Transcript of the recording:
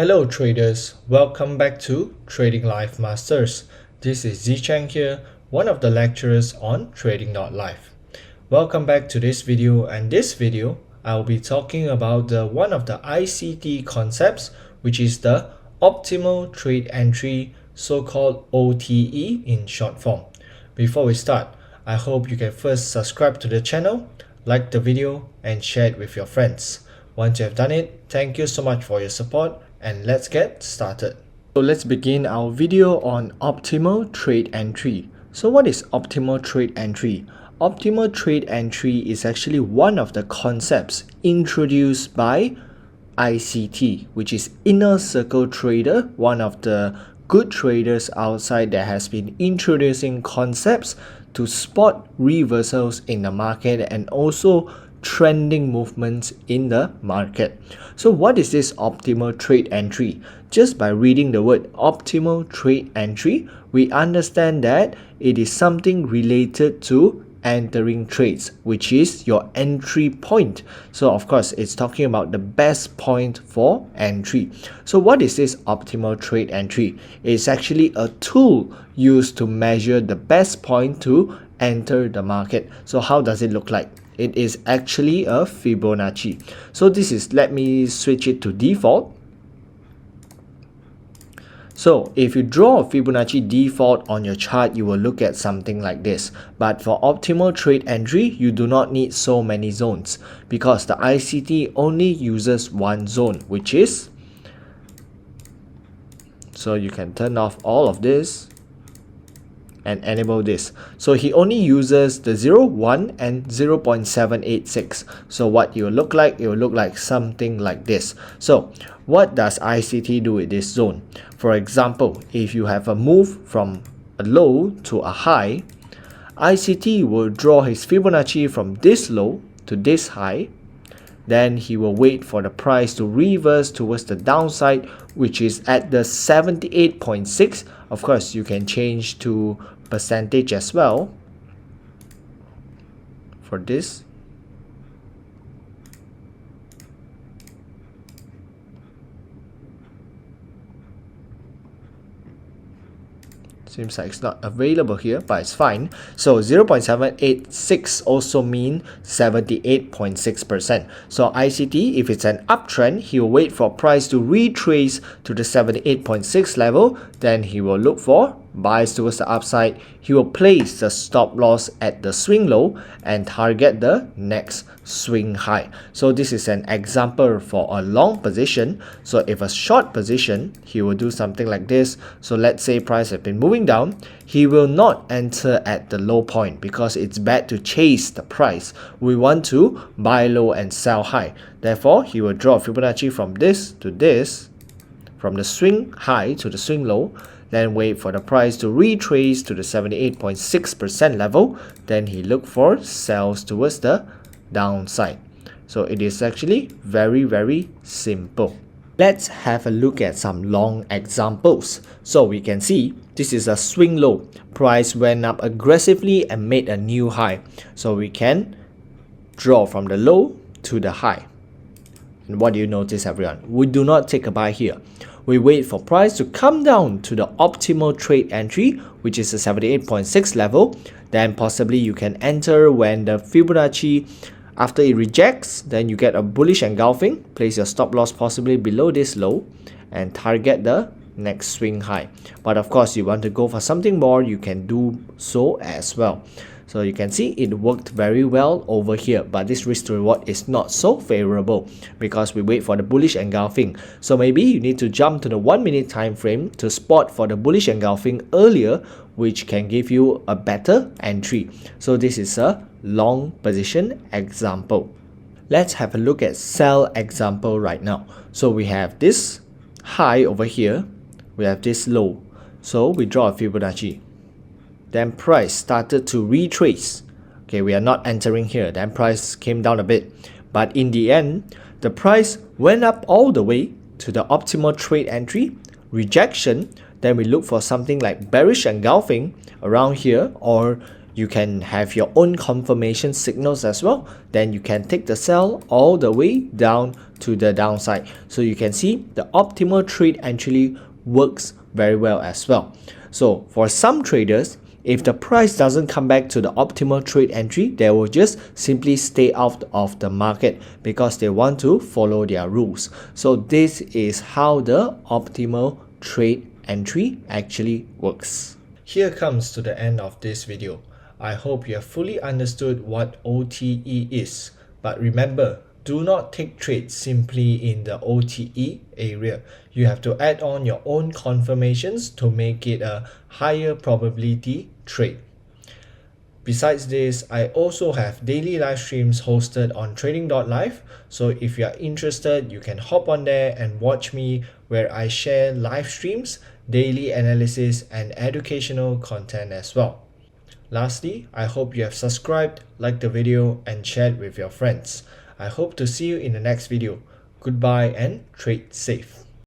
Hello traders, welcome back to Trading Life Masters. This is Zicheng here, one of the lecturers on Trading.life. Welcome back to this video, and this video I will be talking about one of the ICT concepts, which is the optimal trade entry, so-called OTE in short form. Before we start, I hope you can first subscribe to the channel, like the video and share it with your friends. Once you have done it, thank you so much for your support, and let's get started. So let's begin our video on optimal trade entry. So what is optimal trade entry? Optimal trade entry is actually one of the concepts introduced by ICT, which is Inner Circle Trader, one of the good traders outside that has been introducing concepts to spot reversals in the market and also trending movements in the market. So what is this optimal trade entry? Just by reading the word optimal trade entry, we understand that it is something related to entering trades, which is your entry point. So of course it's talking about the best point for entry. So what is this optimal trade entry? It's actually a tool used to measure the best point to enter the market. So how does it look like? It is actually a Fibonacci. So this is, let me switch it to default. So if you draw a Fibonacci default on your chart, you will look at something like this. But for optimal trade entry, you do not need so many zones because the ICT only uses one zone, which is, so you can turn off all of this and enable this. So he only uses the 0, 1 and 0.786. So what it will look like, it will look like something like this. So what does ICT do with this zone? For example, if you have a move from a low to a high, ICT will draw his Fibonacci from this low to this high. Then he will wait for the price to reverse towards the downside, which is at the 78.6. Of course, you can change to percentage as well for this. Seems like it's not available here, but it's fine. So 0.786 also mean 78.6%. So ICT, if it's an uptrend, he will wait for price to retrace to the 78.6 level. Then he will look for buys towards the upside. He will place the stop loss at the swing low and target the next swing high. So this is an example for a long position. So if a short position, he will do something like this. So let's say price has been moving down, he will not enter at the low point because it's bad to chase the price. We want to buy low and sell high. Therefore, he will draw Fibonacci from this to this, from the swing high to the swing low, then wait for the price to retrace to the 78.6% level. Then he look for sells towards the downside. So it is actually very simple. Let's have a look at some long examples. So we can see this is a swing low. Price went up aggressively and made a new high. So we can draw from the low to the high. And what do you notice, everyone? We do not take a buy here. We wait for price to come down to the optimal trade entry, which is the 78.6 level. Then possibly you can enter when the Fibonacci, after it rejects, then you get a bullish engulfing. Place your stop loss possibly below this low and target the next swing high. But of course, you want to go for something more, you can do so as well. So you can see it worked very well over here, but this risk to reward is not so favorable because we wait for the bullish engulfing. So maybe you need to jump to the 1 minute time frame to spot for the bullish engulfing earlier, which can give you a better entry. So this is a long position example. Let's have a look at sell example right now. So we have this high over here, we have this low. So we draw a Fibonacci. Then price started to retrace. Okay, we are not entering here. Then price came down a bit. But in the end, the price went up all the way to the optimal trade entry, rejection. Then we look for something like bearish engulfing around here, or you can have your own confirmation signals as well. Then you can take the sell all the way down to the downside. So you can see the optimal trade actually works very well as well. So for some traders, if the price doesn't come back to the optimal trade entry, they will just simply stay out of the market because they want to follow their rules. So this is how the optimal trade entry actually works. Here comes to the end of this video. I hope you have fully understood what OTE is. But remember, do not take trades simply in the OTE area. You have to add on your own confirmations to make it a higher probability trade. Besides this, I also have daily live streams hosted on trading.live. So if you are interested, you can hop on there and watch me where I share live streams, daily analysis, and educational content as well. Lastly, I hope you have subscribed, liked the video, and shared with your friends. I hope to see you in the next video. Goodbye and trade safe.